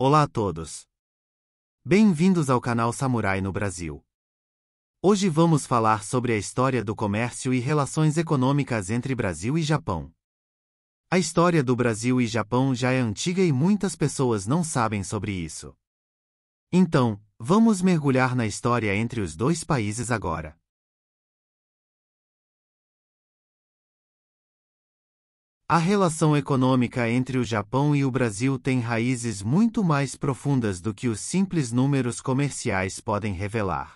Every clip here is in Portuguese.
Olá a todos. Bem-vindos ao canal Samurai no Brasil. Hoje vamos falar sobre a história do comércio e relações econômicas entre Brasil e Japão. A história do Brasil e Japão já é antiga e muitas pessoas não sabem sobre isso. Então, vamos mergulhar na história entre os dois países agora. A relação econômica entre o Japão e o Brasil tem raízes muito mais profundas do que os simples números comerciais podem revelar.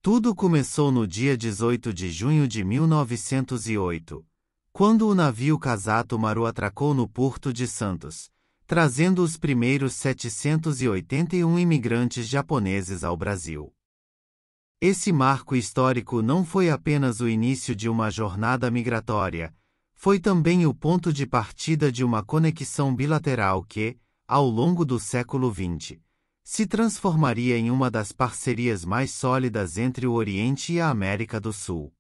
Tudo começou no dia 18 de junho de 1908, quando o navio Kasato Maru atracou no Porto de Santos, trazendo os primeiros 781 imigrantes japoneses ao Brasil. Esse marco histórico não foi apenas o início de uma jornada migratória, foi também o ponto de partida de uma conexão bilateral que, ao longo do século XX, se transformaria em uma das parcerias mais sólidas entre o Oriente e a América do Sul.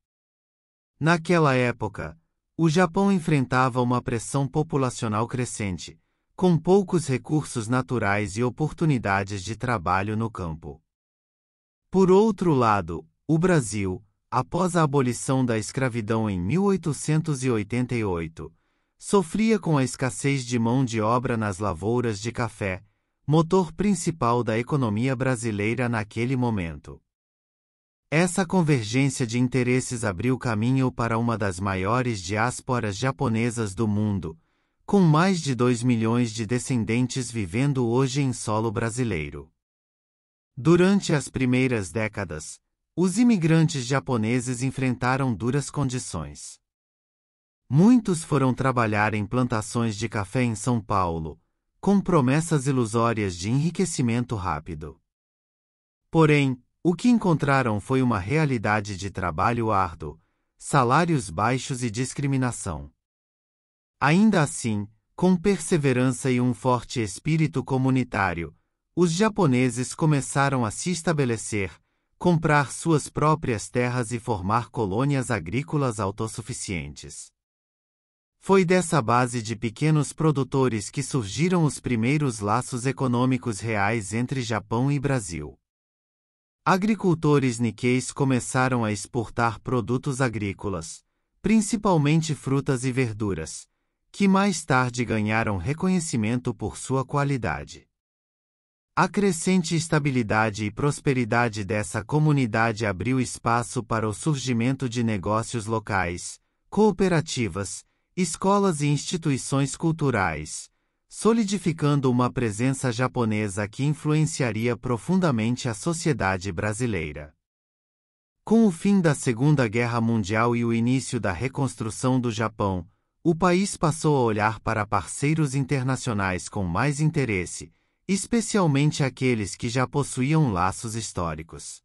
Naquela época, o Japão enfrentava uma pressão populacional crescente, com poucos recursos naturais e oportunidades de trabalho no campo. Por outro lado, o Brasil, após a abolição da escravidão em 1888, sofria com a escassez de mão de obra nas lavouras de café, motor principal da economia brasileira naquele momento. Essa convergência de interesses abriu caminho para uma das maiores diásporas japonesas do mundo, com mais de 2 milhões de descendentes vivendo hoje em solo brasileiro. Durante as primeiras décadas, os imigrantes japoneses enfrentaram duras condições. Muitos foram trabalhar em plantações de café em São Paulo, com promessas ilusórias de enriquecimento rápido. Porém, o que encontraram foi uma realidade de trabalho árduo, salários baixos e discriminação. Ainda assim, com perseverança e um forte espírito comunitário, os japoneses começaram a se estabelecer, comprar suas próprias terras e formar colônias agrícolas autossuficientes. Foi dessa base de pequenos produtores que surgiram os primeiros laços econômicos reais entre Japão e Brasil. Agricultores Nikkeis começaram a exportar produtos agrícolas, principalmente frutas e verduras, que mais tarde ganharam reconhecimento por sua qualidade. A crescente estabilidade e prosperidade dessa comunidade abriu espaço para o surgimento de negócios locais, cooperativas, escolas e instituições culturais, solidificando uma presença japonesa que influenciaria profundamente a sociedade brasileira. Com o fim da Segunda Guerra Mundial e o início da reconstrução do Japão, o país passou a olhar para parceiros internacionais com mais interesse, especialmente aqueles que já possuíam laços históricos.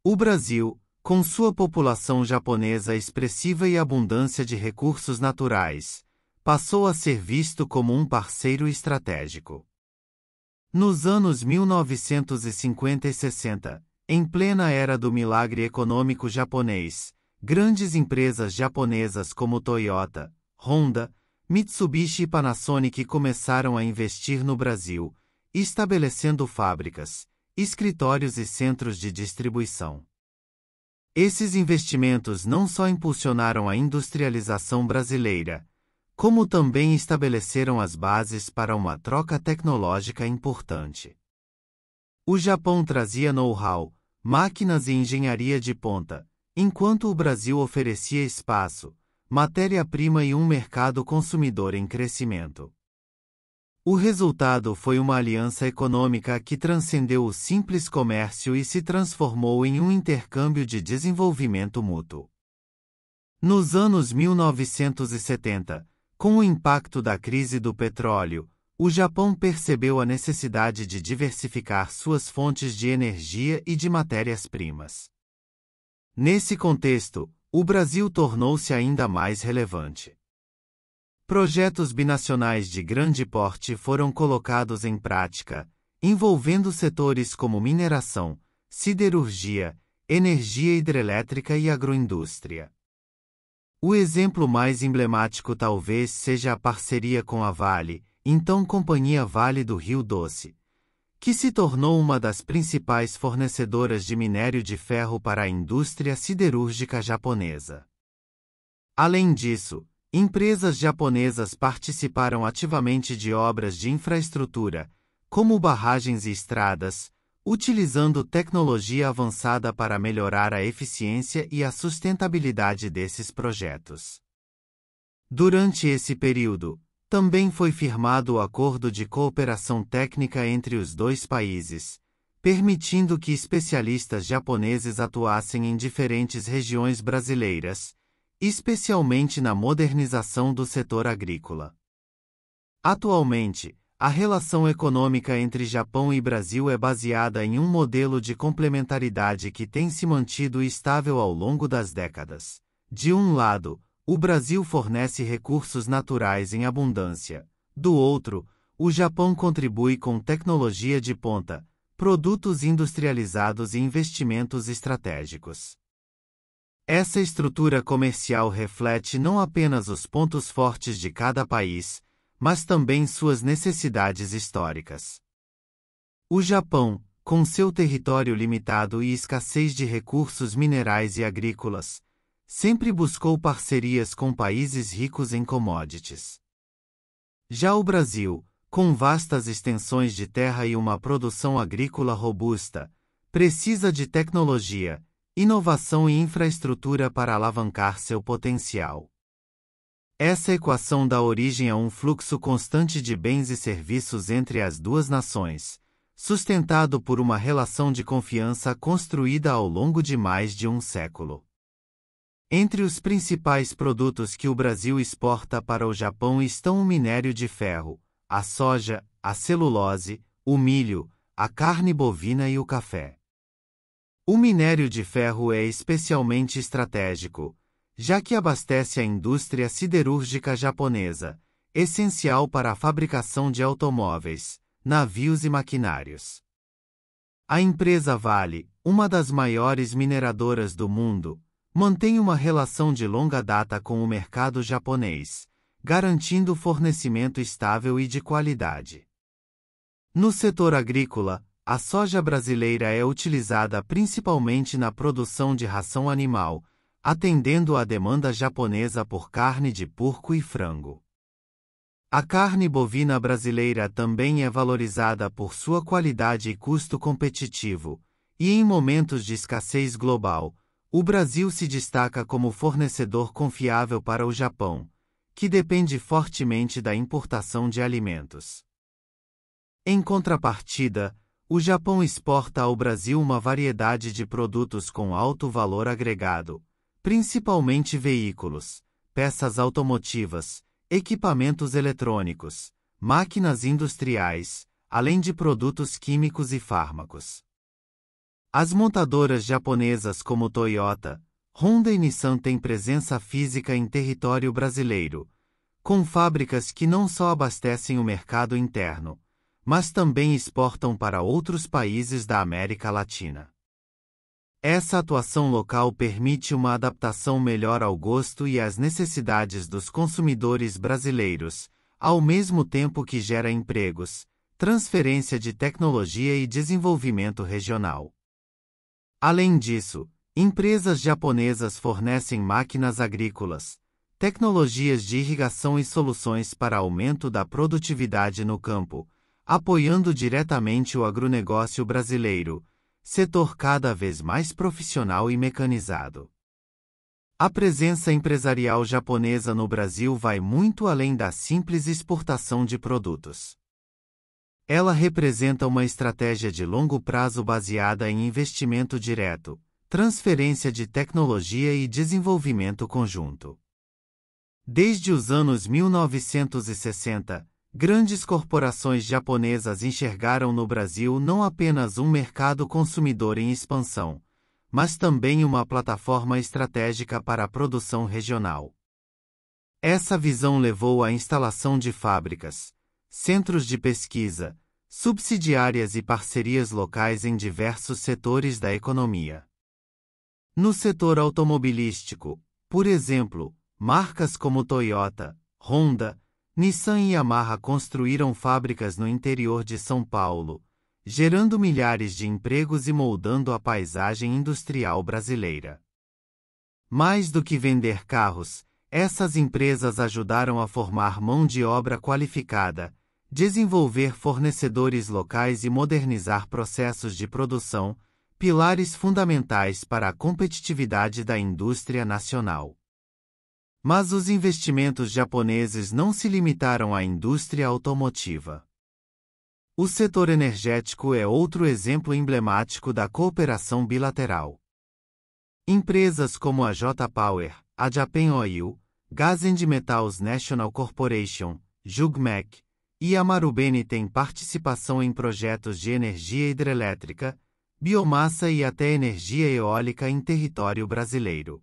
O Brasil, com sua população japonesa expressiva e abundância de recursos naturais, passou a ser visto como um parceiro estratégico. Nos anos 1950 e 60, em plena era do milagre econômico japonês, grandes empresas japonesas como Toyota, Honda, Mitsubishi e Panasonic começaram a investir no Brasil, estabelecendo fábricas, escritórios e centros de distribuição. Esses investimentos não só impulsionaram a industrialização brasileira, como também estabeleceram as bases para uma troca tecnológica importante. O Japão trazia know-how, máquinas e engenharia de ponta, enquanto o Brasil oferecia espaço, matéria-prima e um mercado consumidor em crescimento. O resultado foi uma aliança econômica que transcendeu o simples comércio e se transformou em um intercâmbio de desenvolvimento mútuo. Nos anos 1970, com o impacto da crise do petróleo, o Japão percebeu a necessidade de diversificar suas fontes de energia e de matérias-primas. Nesse contexto, o Brasil tornou-se ainda mais relevante. Projetos binacionais de grande porte foram colocados em prática, envolvendo setores como mineração, siderurgia, energia hidrelétrica e agroindústria. O exemplo mais emblemático talvez seja a parceria com a Vale, então Companhia Vale do Rio Doce, que se tornou uma das principais fornecedoras de minério de ferro para a indústria siderúrgica japonesa. Além disso, empresas japonesas participaram ativamente de obras de infraestrutura, como barragens e estradas, utilizando tecnologia avançada para melhorar a eficiência e a sustentabilidade desses projetos. Durante esse período, também foi firmado o Acordo de Cooperação Técnica entre os dois países, permitindo que especialistas japoneses atuassem em diferentes regiões brasileiras, especialmente na modernização do setor agrícola. Atualmente, a relação econômica entre Japão e Brasil é baseada em um modelo de complementaridade que tem se mantido estável ao longo das décadas. De um lado, o Brasil fornece recursos naturais em abundância. Do outro, o Japão contribui com tecnologia de ponta, produtos industrializados e investimentos estratégicos. Essa estrutura comercial reflete não apenas os pontos fortes de cada país, mas também suas necessidades históricas. O Japão, com seu território limitado e escassez de recursos minerais e agrícolas, sempre buscou parcerias com países ricos em commodities. Já o Brasil, com vastas extensões de terra e uma produção agrícola robusta, precisa de tecnologia, inovação e infraestrutura para alavancar seu potencial. Essa equação dá origem a um fluxo constante de bens e serviços entre as duas nações, sustentado por uma relação de confiança construída ao longo de mais de um século. Entre os principais produtos que o Brasil exporta para o Japão estão o minério de ferro, a soja, a celulose, o milho, a carne bovina e o café. O minério de ferro é especialmente estratégico, já que abastece a indústria siderúrgica japonesa, essencial para a fabricação de automóveis, navios e maquinários. A empresa Vale, uma das maiores mineradoras do mundo, mantém uma relação de longa data com o mercado japonês, garantindo fornecimento estável e de qualidade. No setor agrícola, a soja brasileira é utilizada principalmente na produção de ração animal, atendendo à demanda japonesa por carne de porco e frango. A carne bovina brasileira também é valorizada por sua qualidade e custo competitivo, e em momentos de escassez global, o Brasil se destaca como fornecedor confiável para o Japão, que depende fortemente da importação de alimentos. Em contrapartida, o Japão exporta ao Brasil uma variedade de produtos com alto valor agregado, principalmente veículos, peças automotivas, equipamentos eletrônicos, máquinas industriais, além de produtos químicos e fármacos. As montadoras japonesas como Toyota, Honda e Nissan têm presença física em território brasileiro, com fábricas que não só abastecem o mercado interno, mas também exportam para outros países da América Latina. Essa atuação local permite uma adaptação melhor ao gosto e às necessidades dos consumidores brasileiros, ao mesmo tempo que gera empregos, transferência de tecnologia e desenvolvimento regional. Além disso, empresas japonesas fornecem máquinas agrícolas, tecnologias de irrigação e soluções para aumento da produtividade no campo, apoiando diretamente o agronegócio brasileiro, setor cada vez mais profissional e mecanizado. A presença empresarial japonesa no Brasil vai muito além da simples exportação de produtos. Ela representa uma estratégia de longo prazo baseada em investimento direto, transferência de tecnologia e desenvolvimento conjunto. Desde os anos 1960, grandes corporações japonesas enxergaram no Brasil não apenas um mercado consumidor em expansão, mas também uma plataforma estratégica para a produção regional. Essa visão levou à instalação de fábricas, centros de pesquisa, subsidiárias e parcerias locais em diversos setores da economia. No setor automobilístico, por exemplo, marcas como Toyota, Honda, Nissan e Yamaha construíram fábricas no interior de São Paulo, gerando milhares de empregos e moldando a paisagem industrial brasileira. Mais do que vender carros, essas empresas ajudaram a formar mão de obra qualificada, desenvolver fornecedores locais e modernizar processos de produção, pilares fundamentais para a competitividade da indústria nacional. Mas os investimentos japoneses não se limitaram à indústria automotiva. O setor energético é outro exemplo emblemático da cooperação bilateral. Empresas como a J-Power, a Japan Oil, Gas and Metals National Corporation, JUGMEC, e a Marubeni têm participação em projetos de energia hidrelétrica, biomassa e até energia eólica em território brasileiro.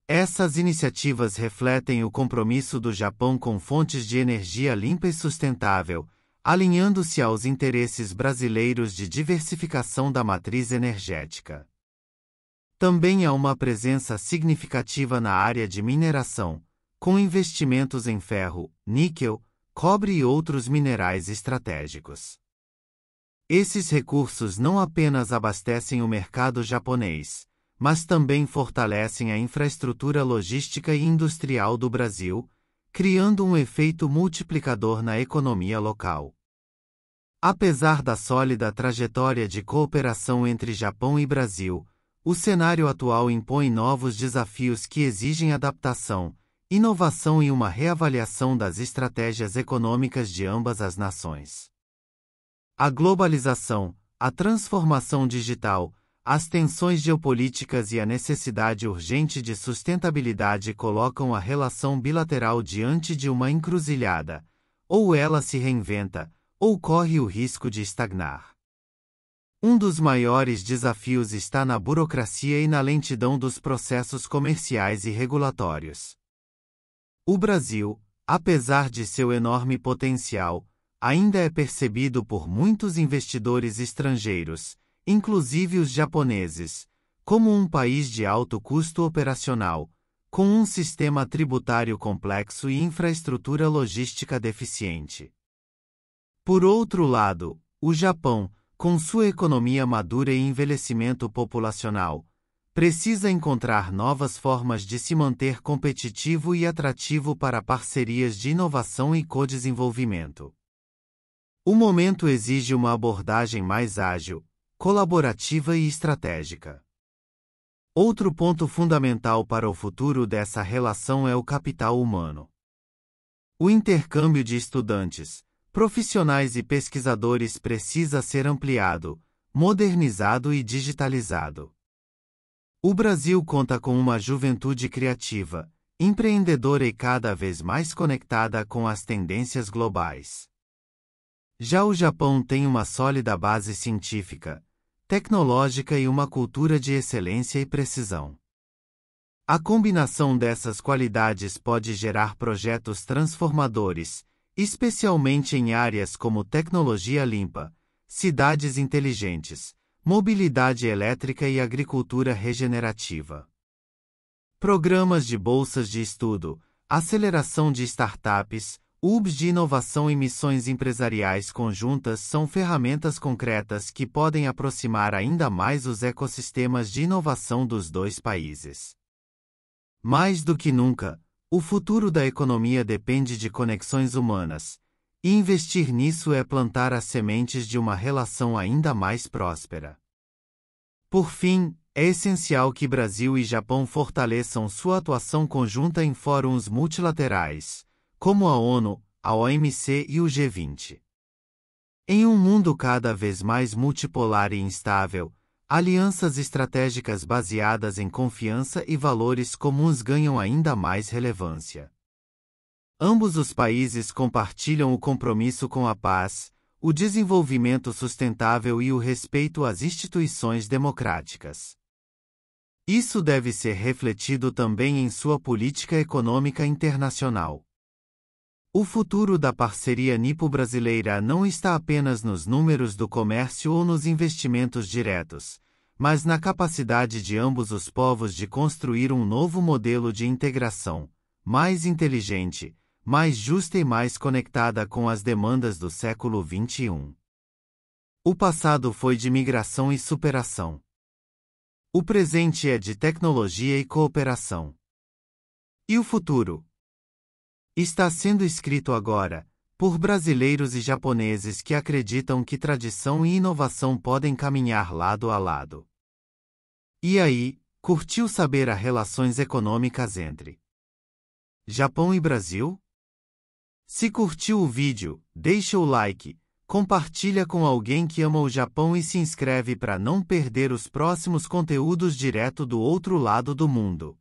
Essas iniciativas refletem o compromisso do Japão com fontes de energia limpa e sustentável, alinhando-se aos interesses brasileiros de diversificação da matriz energética. Também há uma presença significativa na área de mineração, com investimentos em ferro, níquel, cobre e outros minerais estratégicos. Esses recursos não apenas abastecem o mercado japonês, mas também fortalecem a infraestrutura logística e industrial do Brasil, criando um efeito multiplicador na economia local. Apesar da sólida trajetória de cooperação entre Japão e Brasil, o cenário atual impõe novos desafios que exigem adaptação, inovação e uma reavaliação das estratégias econômicas de ambas as nações. A globalização, a transformação digital, as tensões geopolíticas e a necessidade urgente de sustentabilidade colocam a relação bilateral diante de uma encruzilhada: ou ela se reinventa, ou corre o risco de estagnar. Um dos maiores desafios está na burocracia e na lentidão dos processos comerciais e regulatórios. O Brasil, apesar de seu enorme potencial, ainda é percebido por muitos investidores estrangeiros, inclusive os japoneses, como um país de alto custo operacional, com um sistema tributário complexo e infraestrutura logística deficiente. Por outro lado, o Japão, com sua economia madura e envelhecimento populacional, precisa encontrar novas formas de se manter competitivo e atrativo para parcerias de inovação e co-desenvolvimento. O momento exige uma abordagem mais ágil, colaborativa e estratégica. Outro ponto fundamental para o futuro dessa relação é o capital humano. O intercâmbio de estudantes, profissionais e pesquisadores precisa ser ampliado, modernizado e digitalizado. O Brasil conta com uma juventude criativa, empreendedora e cada vez mais conectada com as tendências globais. Já o Japão tem uma sólida base científica, tecnológica e uma cultura de excelência e precisão. A combinação dessas qualidades pode gerar projetos transformadores, especialmente em áreas como tecnologia limpa, cidades inteligentes, mobilidade elétrica e agricultura regenerativa. Programas de bolsas de estudo, aceleração de startups, hubs de inovação e missões empresariais conjuntas são ferramentas concretas que podem aproximar ainda mais os ecossistemas de inovação dos dois países. Mais do que nunca, o futuro da economia depende de conexões humanas, e investir nisso é plantar as sementes de uma relação ainda mais próspera. Por fim, é essencial que Brasil e Japão fortaleçam sua atuação conjunta em fóruns multilaterais, como a ONU, a OMC e o G20. Em um mundo cada vez mais multipolar e instável, alianças estratégicas baseadas em confiança e valores comuns ganham ainda mais relevância. Ambos os países compartilham o compromisso com a paz, o desenvolvimento sustentável e o respeito às instituições democráticas. Isso deve ser refletido também em sua política econômica internacional. O futuro da parceria nipo-brasileira não está apenas nos números do comércio ou nos investimentos diretos, mas na capacidade de ambos os povos de construir um novo modelo de integração, mais inteligente, mais justa e mais conectada com as demandas do século XXI. O passado foi de migração e superação. O presente é de tecnologia e cooperação. E o futuro? Está sendo escrito agora, por brasileiros e japoneses que acreditam que tradição e inovação podem caminhar lado a lado. E aí, curtiu saber as relações econômicas entre Japão e Brasil? Se curtiu o vídeo, deixa o like, compartilha com alguém que ama o Japão e se inscreve para não perder os próximos conteúdos direto do outro lado do mundo.